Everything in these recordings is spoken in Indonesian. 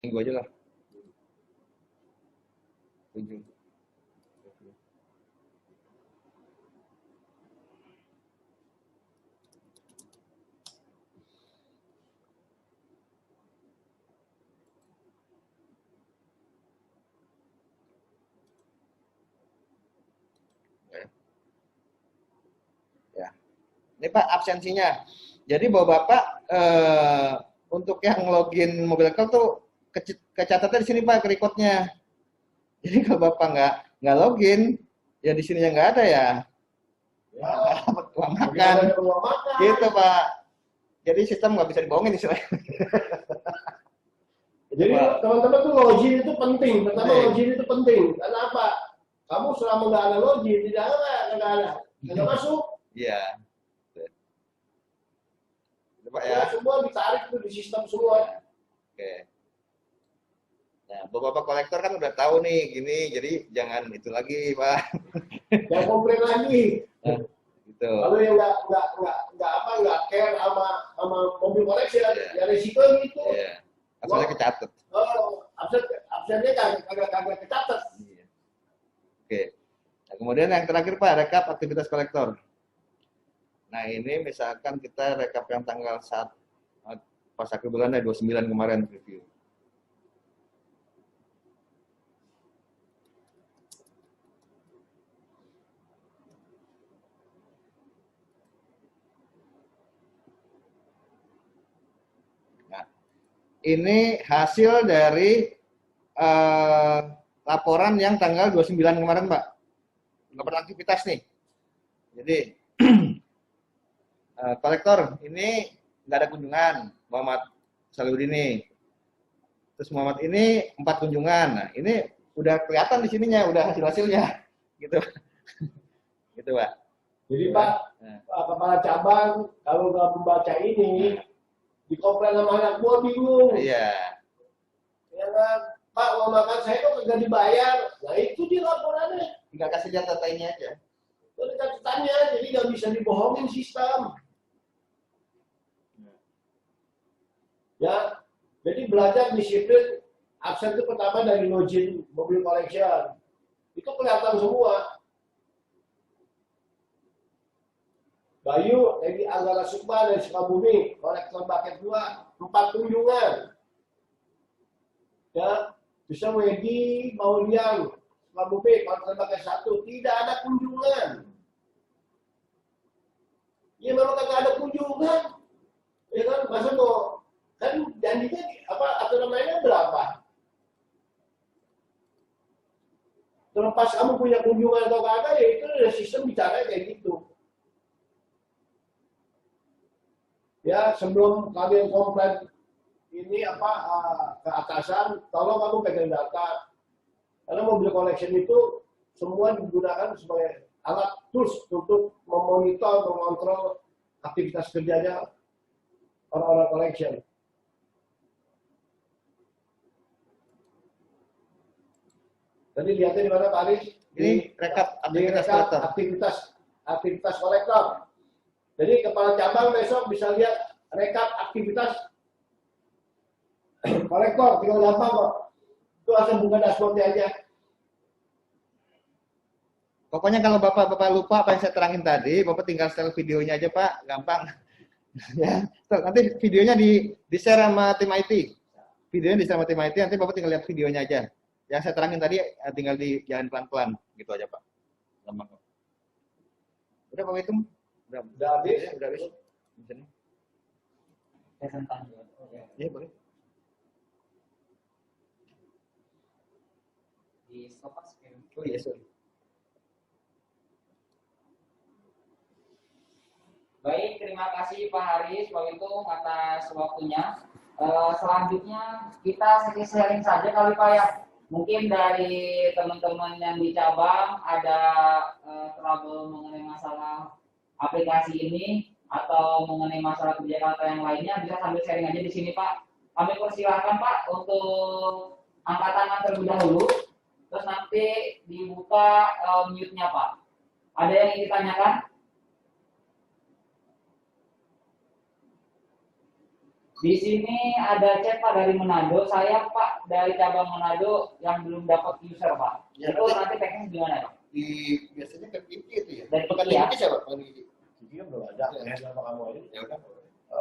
Minggu aja lah. 7. Ya. Ini Pak absensinya. Jadi Bapak untuk yang login mobil call tuh kecatatnya di sini Pak, rekodnya. Jadi kalau Bapak nggak login, ya di sininya nggak ada ya. Ya nggak dapat uang makan. Gitu Pak. Jadi sistem nggak bisa dibohongin istilahnya. Jadi teman-teman tuh login itu penting. Pertama login itu penting. Karena apa? Kamu selama nggak ada login, tidak ada, nggak masuk. Iya. Pak Ya, ya. semua ditarik tuh di sistem semua. Oke. Nah, Bapak kolektor kan udah tahu nih gini, jadi jangan itu lagi, Pak. Jangan komplain lagi. Gitu. Kalau yang nggak care sama mobil koleksi ya resiko gitu. Iya. Asalnya kecatat. Oh, absennya kagak kecatat. Iya. Oke. Nah, kemudian yang terakhir Pak, rekap aktivitas kolektor. Nah, ini misalkan kita rekap yang tanggal 1 pas akhir bulan 29 kemarin review. Nah, ini hasil dari laporan yang tanggal 29 kemarin, Pak. Laporan aktivitas nih. Jadi kolektor ini nggak ada kunjungan, Muhammad Saludini. Terus Muhammad ini 4 kunjungan. Nah, ini udah kelihatan di sininya, udah hasilnya, gitu, gitu Pak. Jadi Pak, kepala cabang kalau nggak membaca ini, dikomplain sama anak buah bingung. Iya. Ya kan, Pak mau makan saya kok nggak dibayar. Nah itu dia laporannya. Tinggal kasih lihat data ini aja. Itu catatannya, jadi nggak bisa dibohongin sistem. Ya, jadi belajar disiplin. Absen itu pertama dari login mobil collection. Itu kelihatan semua. Bayu dari Anggara Sukma dari Sukabumi, kolektor bucket 2, 4 kunjungan. Ya, bisa Wedi, Maulian, Sukabumi, kolektor bucket 1, tidak ada kunjungan. Ya memang tidak ada kunjungan. Ya kan, masa mau kan janjinya apa atau namanya berapa? Terlepas kamu punya kunjungan atau kagak ya itu ada sistem bicara kayak gitu. Ya sebelum kalian komplain ini apa ke atasan, tolong kamu pegang data. Karena mobil collection itu semua digunakan sebagai alat tools untuk memonitor, mengontrol aktivitas kerjanya orang-orang collection. Tadi lihatnya di mana Pak Aris? Ini rekap aktivitas kolektor. Aktivitas kolektor. Jadi kepala cabang besok bisa lihat rekap aktivitas kolektor, tinggal gampang kok. Itu asal buka dashboardnya aja. Pokoknya kalau Bapak lupa apa yang saya terangin tadi, Bapak tinggal setel videonya aja Pak, gampang. Ya, nanti videonya di-share sama tim IT. Videonya di-share sama tim IT, nanti Bapak tinggal lihat videonya aja. Yang saya terangin tadi tinggal dijalan pelan-pelan, gitu aja Pak. Gampang kok. Udah Pak itu? Udah habis? Udah habis. Misalnya. Iya boleh. Di stop Pak. Oh iya sorry. Baik, terima kasih Pak Haris Wawitung atas waktunya. Selanjutnya kita sharing saja kali Pak ya. Mungkin dari teman-teman yang di cabang ada trouble mengenai masalah aplikasi ini atau mengenai masalah kerja kata yang lainnya, bisa sambil sharing aja di sini Pak. Kami persilahkan Pak untuk angkat tangan terlebih dahulu, terus nanti dibuka mute-nya Pak. Ada yang ingin ditanyakan? Di sini ada chat Pak dari Manado. Saya Pak dari cabang Manado yang belum dapat user Pak. Ya, Itu nanti teknis gimana Pak? Biasanya ke Kiki itu ya. Dari Bukan Kiki ya? Kiki siapa? Bukan Kiki. Jadi kan belum ada ya sama kamu ini. Ya udah.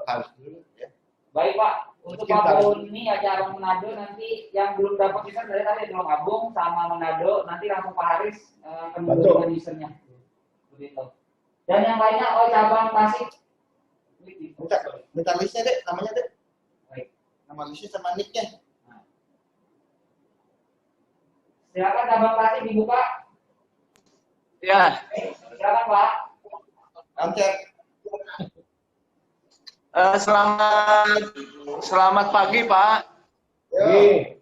Harus dulu ya. Baik Pak, untuk Pak Bun ini ya cabang Manado nanti yang belum dapat user dari tadi belum gabung sama Manado, nanti langsung Pak Haris akan memberikan usernya. Begitu. Dan yang lainnya cabang Tasik. Minta listnya deh, namanya deh. Baik. Nama listnya sama nicknya. Silakan cabang Tasik dibuka. Ya, Silakan Pak. Amcer. selamat pagi Pak. Nih.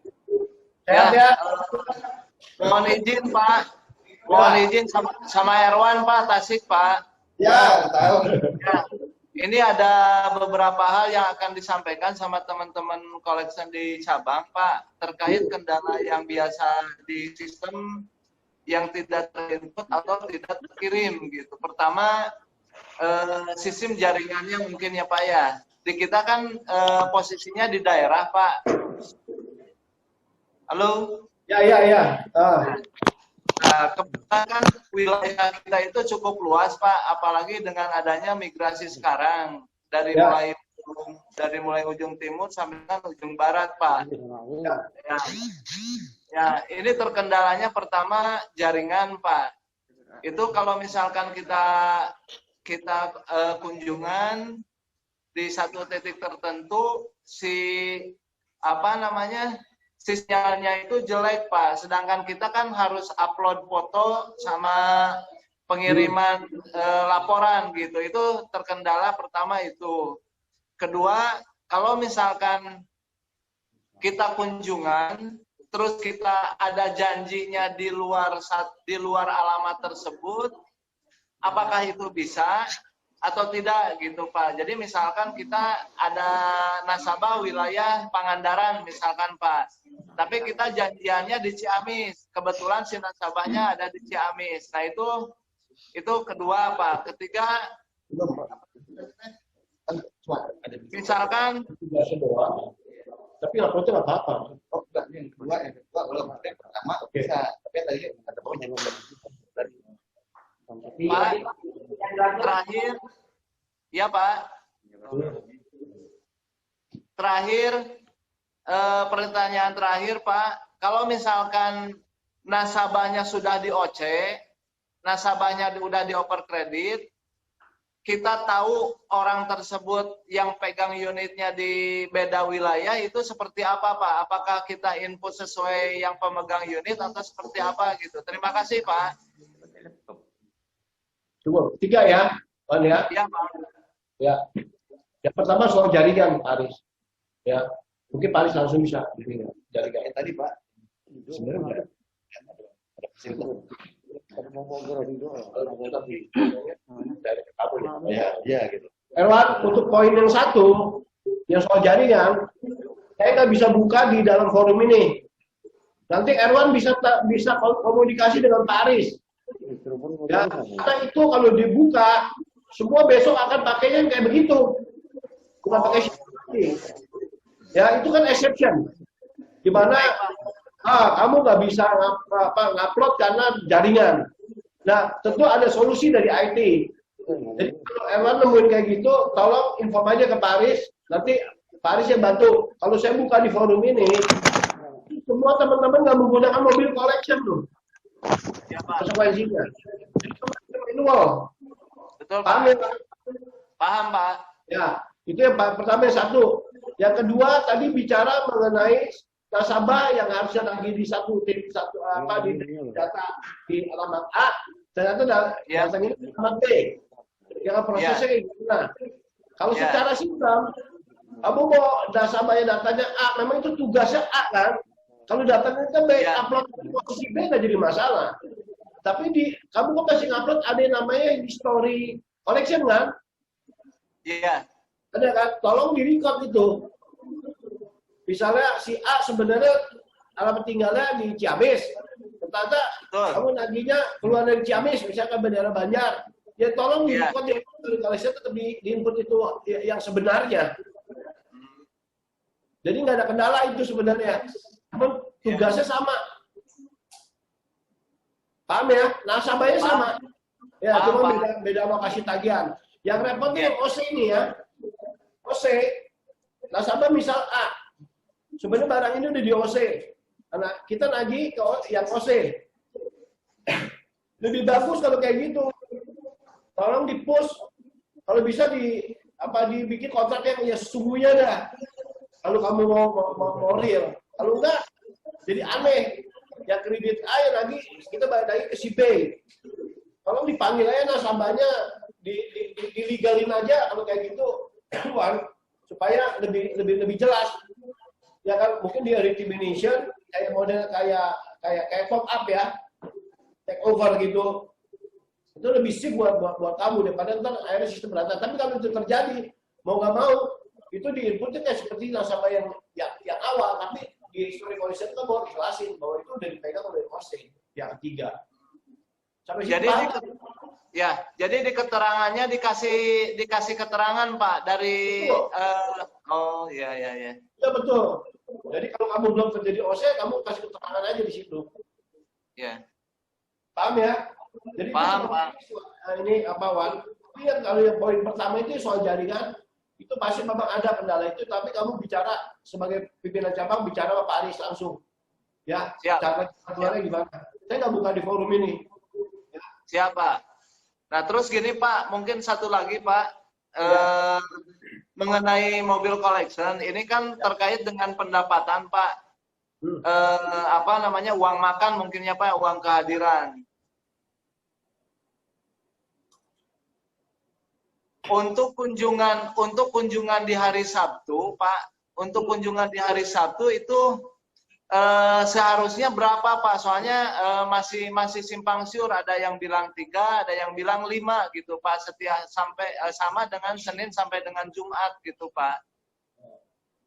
Sehat ya. Mohon izin Pak. Mohon izin sama Erwan Pak, Tasik Pak. Ya, tahu. Ya, ini ada beberapa hal yang akan disampaikan sama teman-teman collection di cabang Pak, terkait kendala yang biasa di sistem yang tidak terinput atau tidak terkirim gitu. Pertama, sistem jaringannya mungkin ya Pak ya. Di kita kan posisinya di daerah Pak. Halo? Ya. Nah, kebetulan kan wilayah kita itu cukup luas Pak, apalagi dengan adanya migrasi sekarang dari mulai ujung timur sampai kan ujung barat Pak. Ya, ini terkendalanya pertama jaringan Pak. Itu kalau misalkan kita kunjungan di satu titik tertentu sinyalnya itu jelek Pak, sedangkan kita kan harus upload foto sama pengiriman laporan gitu. Itu terkendala pertama itu. Kedua, kalau misalkan kita kunjungan terus kita ada janjinya di luar alamat tersebut, apakah itu bisa atau tidak gitu Pak. Jadi misalkan kita ada nasabah wilayah Pangandaran misalkan Pak, tapi kita janjiannya di Ciamis, kebetulan si nasabahnya ada di Ciamis. Nah itu kedua Pak. Ketiga, misalkan tapi uploadnya nggak apa-apa. Oh, enggak, yang kedua belum. Yang pertama bisa, tapi tadi ada bawahnya Pak, terakhir, ya Pak. Terakhir, pertanyaan terakhir Pak, kalau misalkan nasabahnya sudah di OC, nasabahnya sudah dioper kredit, kita tahu orang tersebut yang pegang unitnya di beda wilayah itu seperti apa Pak? Apakah kita input sesuai yang pemegang unit atau seperti apa gitu? Terima kasih Pak. Cukup. 3 ya, Pak ya. Ya Pak. Ya. Yang pertama soal jaringan, Pak Aris. Ya. Mungkin Pak Aris langsung bisa jaringan. Tadi Pak. Sebenarnya Ya, gitu. Erwan, untuk poin yang satu, yang soal jaringan, saya nggak bisa buka di dalam forum ini. Nanti Erwan bisa komunikasi dengan Pak Aris. Ya, karena itu kalau dibuka, semua besok akan pakainya kayak begitu. Bukan pakai ini. Ya, itu kan exception. Di mana kamu nggak bisa ngupload karena jaringan. Nah, tentu ada solusi dari IT. Jadi kalau Erwan nemuin kayak gitu, tolong inform aja ke Pak Aris. Nanti Pak Aris yang bantu. Kalau saya buka di forum ini, semua teman-teman nggak menggunakan mobil collection loh. Ya Pak. Konsekuensinya. Manual. Betul Pak. Paham ya? Paham Pak. Ya, itu yang pertama yang satu. Yang kedua tadi bicara mengenai nasabah yang harusnya lagi di di data di alamat A, ternyata datanya di alamat B. Yang prosesnya kayak gitu. Nah, kalau secara sistem, kamu mau nasabahnya datanya A, memang itu tugasnya A kan? Kalau datanya ke B, upload di posisi B nggak jadi masalah. Tapi kamu kok masih upload ada yang namanya history collection kan? Iya. Ada kan? Tolong di-record itu. Misalnya si A sebenarnya alamat tinggalnya di Ciamis. Ternyata kamu naginya keluar dari Ciamis, misalkan Bandara Banjar. Ya tolong di-record yang collection tetap di input itu yang sebenarnya. Jadi nggak ada kendala itu sebenarnya. Namun tugasnya sama. Paham ya? Nasabahnya sama. Ya, cuma beda lokasi tagihan. Yang repotnya yang OC ini ya. OC, nasabah misal A. Sebenarnya barang ini udah di OC. Karena kita nagih ke yang OC. Lebih bagus kalau kayak gitu. Tolong di-push. Kalau bisa dibikin kontrak yang ya sesungguhnya dah. Kalau kamu mau real. Kalau enggak, jadi aneh. Yang kredit A yang lagi kita balik lagi ke si B. Tolong dipanggil aja nasabahnya, diligalin aja kalau kayak gitu, Wan, supaya lebih jelas. Ya kan, mungkin dia retribution kayak model kayak top up ya, take over gitu. Itu lebih sip buat kamu daripada ntar akhirnya sistem berantakan. Tapi kalau itu terjadi, mau nggak mau, itu diinputnya kayak seperti nasabah yang awal, tapi di history condition itu mau dijelasin bahwa itu udah dipegang oleh OC yang ketiga. Sampai jadi di keterangannya dikasih keterangan Pak dari ya. Ya betul. Jadi kalau kamu belum terjadi OC, kamu kasih keterangan aja di situ. Ya. Paham ya? Jadi paham, Pak. Ini apa Wan? Ingat kalau yang poin pertama itu soal jaringan, itu pasti memang ada kendala itu, tapi kamu bicara sebagai pimpinan cabang bicara sama Pak Aris langsung. Ya, cara keluarnya gimana? Saya nggak buka di forum ini. Siapa? Nah terus gini Pak, mungkin satu lagi Pak, mengenai mobil collection, ini kan terkait dengan pendapatan Pak, apa namanya, uang makan mungkinnya Pak, uang kehadiran. Untuk kunjungan di hari Sabtu Pak, untuk kunjungan di hari Sabtu itu seharusnya berapa Pak? Soalnya masih simpang siur, ada yang bilang 3, ada yang bilang 5 gitu Pak, setiap sampai sama dengan Senin sampai dengan Jumat gitu Pak.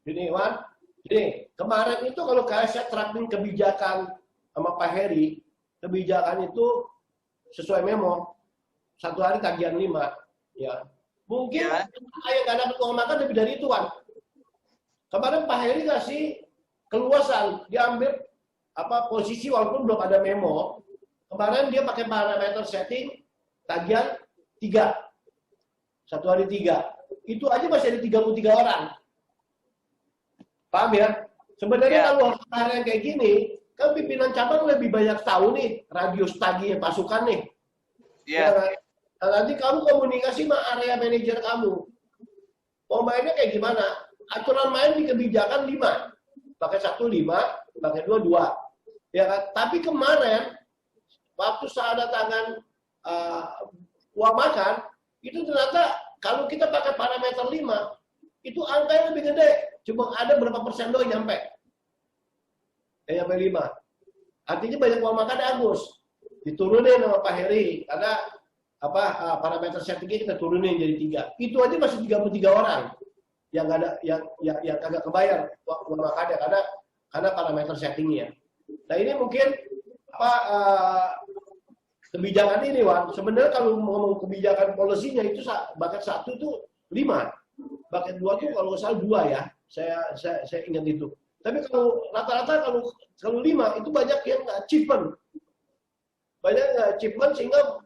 Gini Wan, kemarin itu kalau saya terapin kebijakan sama Pak Heri, kebijakan itu sesuai memo, 1 hari tagihan 5, ya. Mungkin kayak nggak dapat uang makan lebih dari itu Wan. Kemarin Pak Heri kasih keluasan, diambil posisi walaupun belum ada memo. Kemarin dia pakai parameter setting tagihan 3, 1 hari 3. Itu aja masih ada 33 orang. Paham ya? Sebenarnya kalau hal yang kayak gini, kan pimpinan cabang lebih banyak tahu nih radius tagih pasukan nih. Iya. Nah, nanti kamu komunikasi sama area manajer kamu. Mau mainnya kayak gimana? Aturan main di kebijakan 5. Pakai 1 5, pakai 2 2. Ya kan? Tapi kemarin waktu saya ada tangan uang makan, itu ternyata kalau kita pakai parameter 5, itu angkanya lebih gede. Cuma ada berapa persen doang nyampe. Nyampe 5. Artinya banyak uang makan Agus. Diturunin sama Pak Heri karena parameter settingnya kita turunin jadi 3. Itu aja masih 33 orang yang ada yang agak kebayar uang makannya karena parameter settingnya. Nah ini mungkin kebijakan ini Wan. Sebenarnya kalau ngomong kebijakan polisinya itu bucket 1 itu 5, bucket 2 tuh kalau nggak salah 2 ya. Saya ingat itu. Tapi kalau rata-rata kalau 5 itu banyak yang achievement. Banyak yang achievement sehingga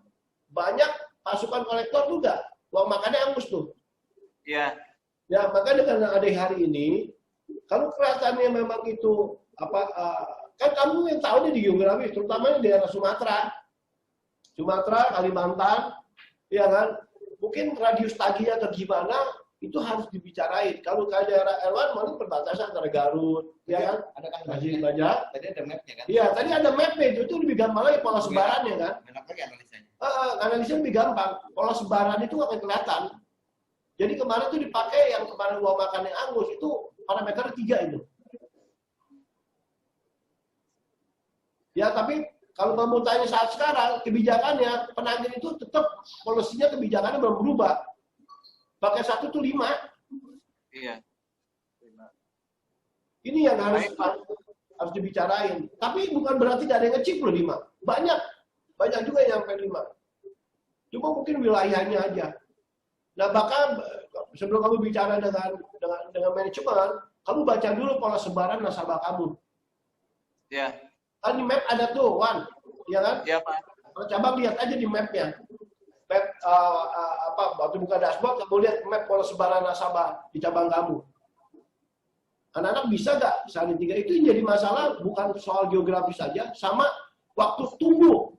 banyak pasukan kolektor juga uang makannya angus tuh. Iya. Ya makanya karena ada hari ini, kalau kelihatannya memang itu kan kamu yang tahu nih di geografi, terutama di daerah Sumatera, Kalimantan, ya kan, mungkin radius tagihnya atau gimana itu harus dibicarain. Kalau ke daerah Erwan, mungkin perbatasan antara Garut, ya kan, masih banyak. Tadi ada mapnya kan? Iya, tadi ada mapnya itu lebih gampang lagi pola sebarannya kan. Enak lagi analisanya. Analisanya lebih gampang. Pola sebaran itu akan kelihatan. Jadi kemarin itu dipakai yang kemarin uang makan yang angus itu parameter 3 itu. Ya tapi kalau kamu tanya saat sekarang kebijakannya penagih itu tetap polisinya kebijakannya belum berubah. Pakai 1 tuh 5. Iya. Ini yang harus dibicarain. Tapi bukan berarti tidak ada yang ngecip loh 5. Banyak juga yang sampai 5. Cuma mungkin wilayahnya aja. Nah bahkan sebelum kamu bicara dengan manajemen, kamu baca dulu pola sebaran nasabah kamu. Ya, Kan di map ada tuh, Wan, ya kan? ya Pak. Kalau cabang lihat aja di mapnya. Map waktu buka dashboard, kamu lihat map pola sebaran nasabah di cabang kamu. Anak-anak bisa nggak salin 3? Itu yang jadi masalah bukan soal geografis saja, sama waktu tunggu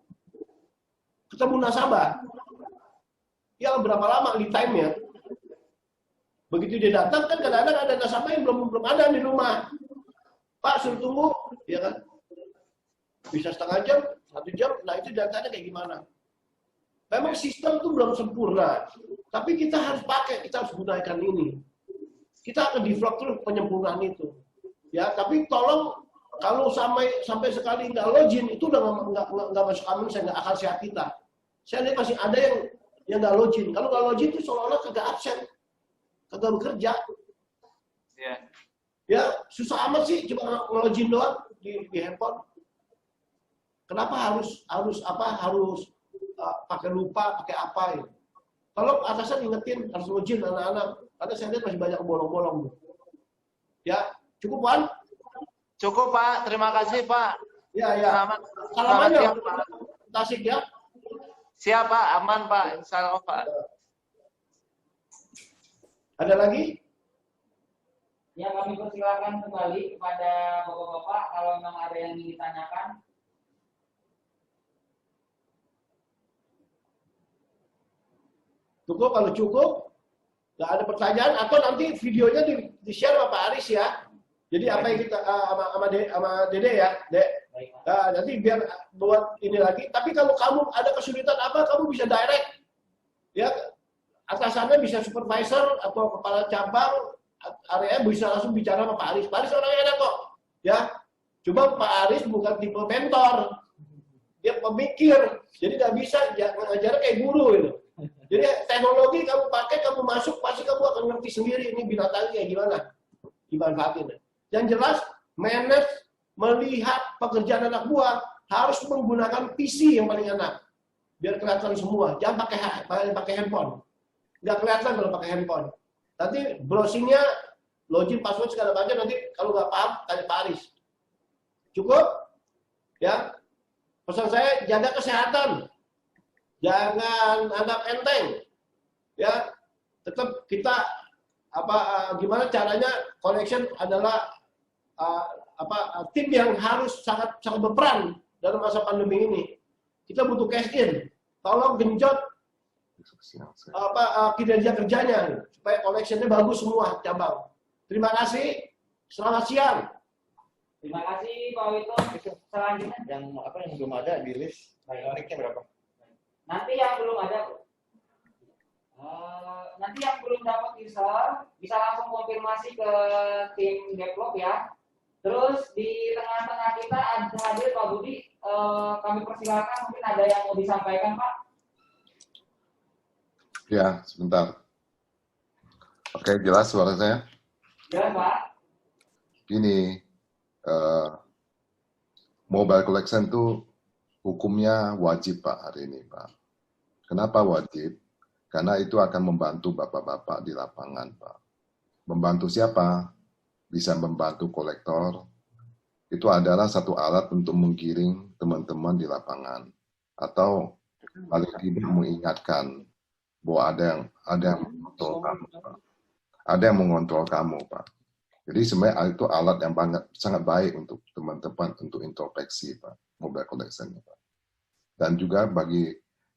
ketemu nasabah. Ya berapa lama lead time-nya? Begitu dia datang kan kadang-kadang ada nasabah yang belum ada di rumah. Pak suruh tunggu, ya kan? Bisa setengah jam, 1 jam, nah itu datanya kayak gimana? Memang sistem itu belum sempurna, tapi kita harus pakai, kita harus gunakan ini. Kita akan develop terus penyempurnaan itu. Ya, tapi tolong kalau sampai sekali nggak login itu udah nggak masuk aman, saya nggak akal sehat kita. Saya lihat masih ada yang nggak login. Kalau nggak login itu seolah-olah kagak absen, kagak bekerja. Ya. Ya susah amat sih cuma ngelogin doang di handphone. Kenapa harus pakai lupa, pakai apa ya? Kalau atasan ingetin harus login anak-anak. Karena saya lihat masih banyak bolong-bolong. Ya, cukup Wan? Cukup Pak, terima kasih Pak. Ya, ya. Selamat Salamannya, siang Pak. Tasik ya. Siap Pak, aman Pak, insya Allah Pak. Ada lagi? Ya, kami persilakan kembali kepada Bapak-Bapak kalau memang ada yang ingin ditanyakan. Cukup, kalau cukup, nggak ada pertanyaan, atau nanti videonya di-share sama Pak Aris ya. Jadi apa yang kita sama Dede ya, Dek. Nah, nanti biar buat ini lagi. Tapi kalau kamu ada kesulitan apa, kamu bisa direct. Ya, atasannya bisa supervisor atau kepala cabang, area bisa langsung bicara sama Pak Aris. Pak Aris orangnya enak kok. Ya, coba Pak Aris bukan tipe mentor. Dia pemikir, jadi nggak bisa ngajar kayak guru gitu. Jadi teknologi kamu pakai, kamu masuk, pasti kamu akan ngerti sendiri ini binatangnya kayak gimana dimanfaatin. Yang jelas, manage melihat pekerjaan anak buah harus menggunakan PC yang paling enak, biar kelihatan semua. Jangan pakai handphone, nggak kelihatan kalau pakai handphone. Nanti browsingnya, login, password segala macam. Nanti kalau nggak paham, tanya Pak Aris. Cukup, ya. Pesan saya jaga kesehatan. Jangan anggap enteng, ya. Tetap kita gimana caranya collection adalah tim yang harus sangat berperan dalam masa pandemi ini. Kita butuh cash in, tolong genjot kinerja kerjanya supaya collectionnya bagus semua cabang. Terima kasih, selamat siang. Terima kasih Pak Wito. Selanjutnya Yang belum ada di list, naiknya berapa? nanti yang belum ada, nanti yang belum dapat user bisa langsung konfirmasi ke tim develop ya. Terus di tengah-tengah kita ada hadir Pak Budi, kami persilakan, mungkin ada yang mau disampaikan Pak. Ya, sebentar. Oke, jelas suara saya? Jelas Pak. Gini, mobile collection itu hukumnya wajib Pak hari ini Pak. Kenapa wajib? Karena itu akan membantu bapak-bapak di lapangan Pak. Membantu siapa? Bisa membantu kolektor. Itu adalah satu alat untuk menggiring teman-teman di lapangan. Atau paling tidak mengingatkan bahwa ada yang mengontrol kamu Pak. Ada yang mengontrol kamu Pak. Jadi sebenarnya itu alat yang sangat baik untuk teman-teman untuk introspeksi Pak, mobile collection Pak. Dan juga bagi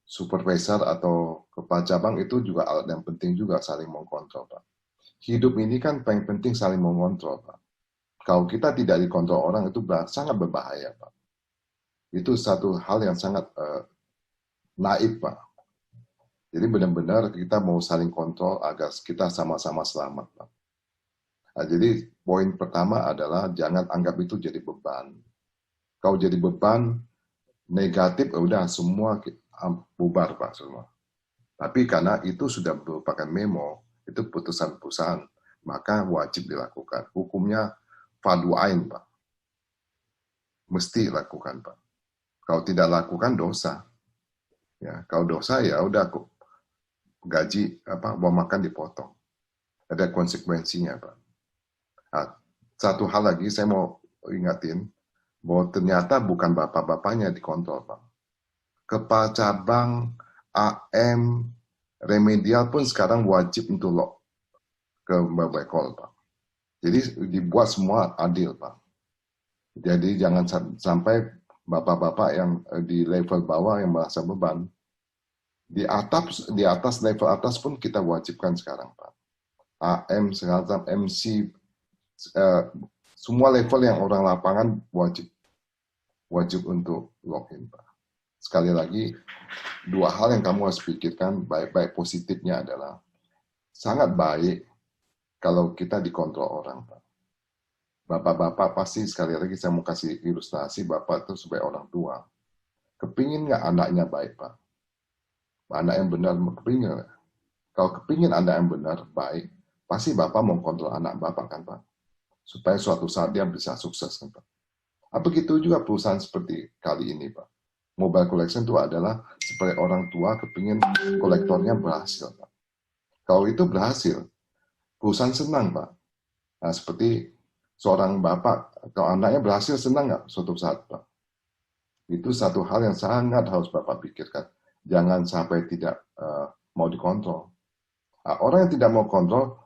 supervisor atau kepala cabang itu juga alat yang penting juga saling mengontrol Pak. Hidup ini kan paling penting saling mengontrol Pak. Kalau kita tidak dikontrol orang itu sangat berbahaya Pak. Itu satu hal yang sangat naif Pak. Jadi benar-benar kita mau saling kontrol agar kita sama-sama selamat Pak. Nah, jadi poin pertama adalah jangan anggap itu jadi beban. Kalau jadi beban negatif, udah semua bubar Pak semua. Tapi karena itu sudah merupakan memo, itu putusan perusahaan, maka wajib dilakukan. Hukumnya fardu ain Pak. Mesti lakukan Pak. Kalau tidak lakukan dosa. Ya, kalau dosa ya udah gaji uang makan dipotong. Ada konsekuensinya Pak. Nah, satu hal lagi saya mau ingatin, bahwa ternyata bukan bapak-bapaknya dikontrol, Pak. Kepala cabang, AM, remedial pun sekarang wajib untuk log ke mobile call, Pak. Jadi dibuat semua adil, Pak. Jadi jangan sampai bapak-bapak yang di level bawah yang merasa beban. Di atas level atas pun kita wajibkan sekarang, Pak. AM, sekarang MC, semua level yang orang lapangan wajib untuk login, Pak. Sekali lagi, dua hal yang kamu harus pikirkan, baik-baik positifnya adalah sangat baik kalau kita dikontrol orang, Pak. Bapak-bapak pasti, sekali lagi saya mau kasih ilustrasi, bapak itu sebagai orang tua. Kepingin nggak anaknya baik, Pak? Anak yang benar, kepingin nggak? Kalau kepingin anak yang benar, baik, pasti bapak mau kontrol anak bapak, kan, Pak? Supaya suatu saat dia bisa sukses, kan, Pak? Begitu juga perusahaan seperti kali ini, Pak. Mobile collection itu adalah seperti orang tua kepingin kolektornya berhasil, Pak. Kalau itu berhasil, perusahaan senang, Pak. Nah, seperti seorang bapak, kalau anaknya berhasil, senang nggak suatu saat, Pak? Itu satu hal yang sangat harus Bapak pikirkan. Jangan sampai tidak mau dikontrol. Nah, orang yang tidak mau kontrol,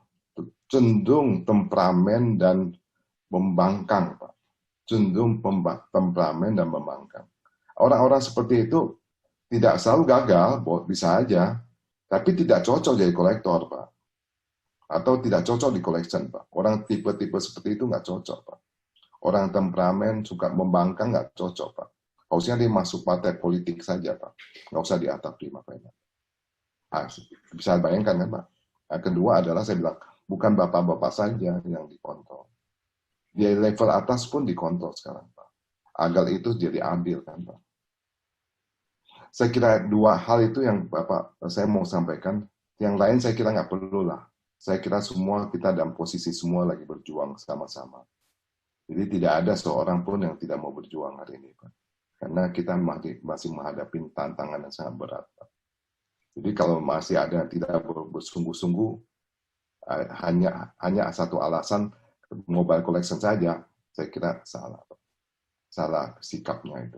cenderung temperamen dan membangkang, Pak. Cenderung temperamen dan membangkang. Orang-orang seperti itu tidak selalu gagal, bisa aja, tapi tidak cocok jadi kolektor, Pak. Atau tidak cocok di collection, Pak. Orang tipe-tipe seperti itu nggak cocok, Pak. Orang temperamen, suka membangkang, nggak cocok, Pak. Harusnya dia masuk partai politik saja, Pak. Nggak usah di atap lima, Pak. Nah, bisa bayangkan, kan, Pak? Nah, kedua adalah, saya bilang, bukan bapak-bapak saja yang dikontrol. Di level atas pun dikontrol sekarang, Pak. Agar itu jadi adil, kan, Pak. Saya kira dua hal itu yang saya mau sampaikan. Yang lain saya kira nggak perlu lah. Saya kira semua kita dalam posisi semua lagi berjuang sama-sama. Jadi tidak ada seorang pun yang tidak mau berjuang hari ini, Pak. Karena kita masih menghadapi tantangan yang sangat berat, Pak. Jadi kalau masih ada yang tidak bersungguh-sungguh, hanya satu alasan mobile collection saja, saya kira salah, Pak. Salah sikapnya itu.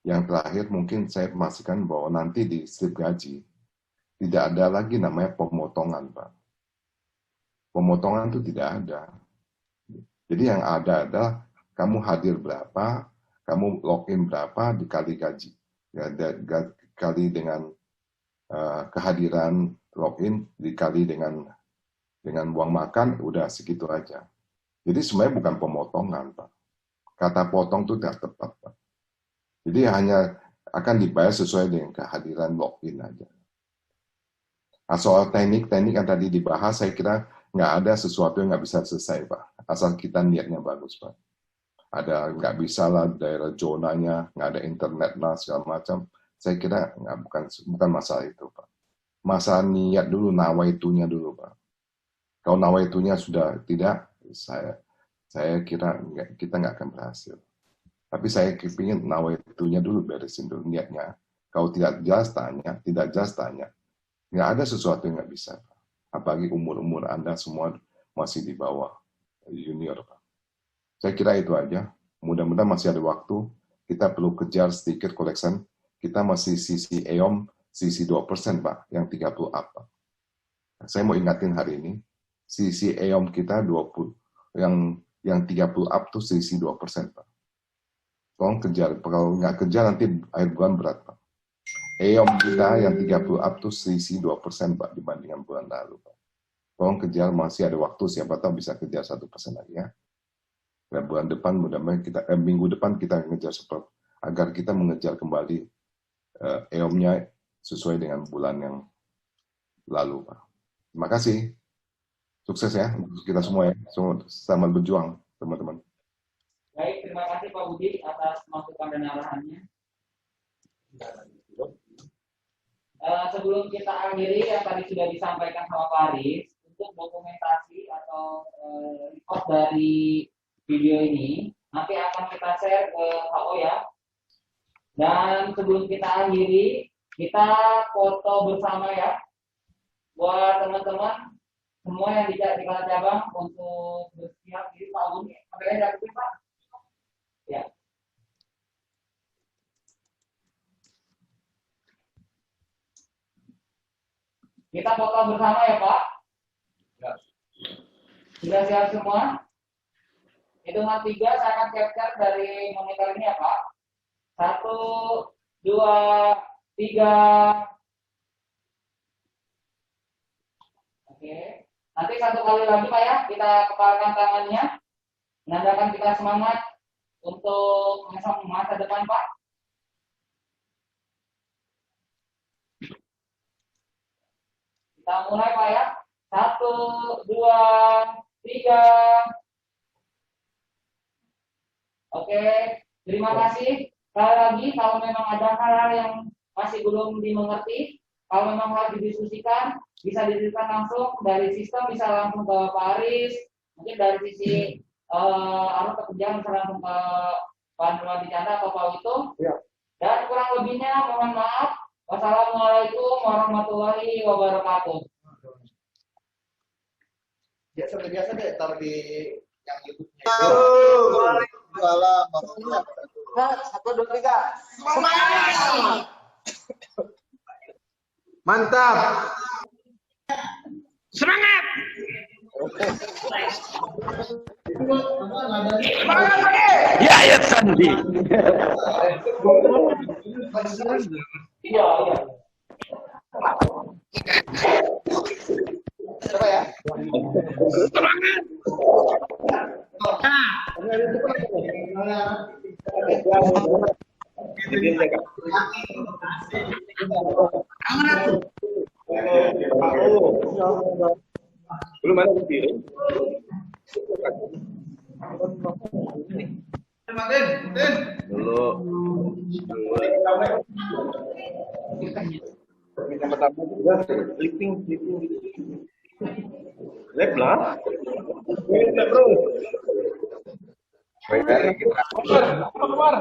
Yang terakhir mungkin saya memastikan bahwa nanti di slip gaji tidak ada lagi namanya pemotongan, Pak. Pemotongan itu tidak ada. Jadi yang ada adalah kamu hadir berapa, kamu login berapa dikali gaji. Ya, dikali dengan kehadiran login dikali dengan uang makan, udah segitu aja. Jadi sebenarnya bukan pemotongan, Pak. Kata potong itu tidak tepat, Pak. Jadi hanya akan dibayar sesuai dengan kehadiran login aja. Nah, soal teknik-teknik yang tadi dibahas, saya kira nggak ada sesuatu yang nggak bisa selesai, Pak. Asal kita niatnya bagus, Pak. Ada nggak bisa lah daerah zonanya, nggak ada internet lah, segala macam. Saya kira bukan masalah itu, Pak. Masalah niat dulu, nawaitunya dulu, Pak. Kalau nawaitunya sudah tidak, saya kira kita nggak akan berhasil. Tapi saya kepingin nawaitunya dulu, beresin dulu niatnya. Kalau tidak jelas tanya. Nggak ada sesuatu yang nggak bisa, Pak. Apalagi umur-umur Anda semua masih di bawah junior, Pak. Saya kira itu aja. Mudah-mudahan masih ada waktu. Kita perlu kejar sedikit collection. Kita masih sisi EOM, sisi 2%, Pak. Yang 30 up, Pak. Saya mau ingatin hari ini, sisi EOM kita 20, yang 30 up tuh sisi 2%, Pak. Tolong kejar. Kalau nggak kejar, nanti akhir bulan berat, Pak. EOM kita yang 30 up tuh selisih 2%, Pak, dibandingkan bulan lalu, Pak. Tolong kejar, masih ada waktu, siapa tahu bisa kejar 1% lagi, ya. Dan bulan depan, mudah-mudahan minggu depan kita ngejar agar kita mengejar kembali EOM-nya sesuai dengan bulan yang lalu, Pak. Terima kasih. Sukses ya untuk kita semua, ya. Selamat berjuang, teman-teman. Baik, terima kasih Pak Budi atas masukan dan arahannya. Sebelum kita akhiri yang tadi sudah disampaikan sama Pak Haris, untuk dokumentasi atau record dari video ini nanti akan kita share ke HO, ya. Dan sebelum kita akhiri, kita foto bersama, ya. Buat teman-teman semua yang di kepala cabang untuk bersiap diri Pak Buni. Kameranya dari Pak. Ya. Kita foto bersama ya Pak. Ya. Sudah siap semua? Hitungan 3 saya akan capture dari monitor ini ya Pak. 1, 2, 3. Oke. Nanti satu kali lagi Pak ya, kita kepalkan tangannya. Menandakan kita semangat untuk masa depan Pak. Kita mulai Pak ya. 1, 2, 3. Oke, terima kasih. Sekali lagi, kalau memang ada hal-hal yang masih belum dimengerti, kalau memang harus didiskusikan, bisa didiskusikan langsung dari sistem, bisa langsung ke Pak Aris, mungkin dari sisi arus pekerjaan bisa langsung ke Pak Nurwadi Chandra atau Pak Wito. Ya. Dan kurang lebihnya mohon maaf. Wassalamualaikum warahmatullahi wabarakatuh. Ya seperti biasa deh, taruh di yang YouTube-nya. Salam. 1, 2, 3. Mantap. Semangat! Ya, ya Sandi. Iya, iya. Coba ya. Semangat! Belum ada biru. Yang pertama juga clipping. Lab lah. Lab bro. Keluar.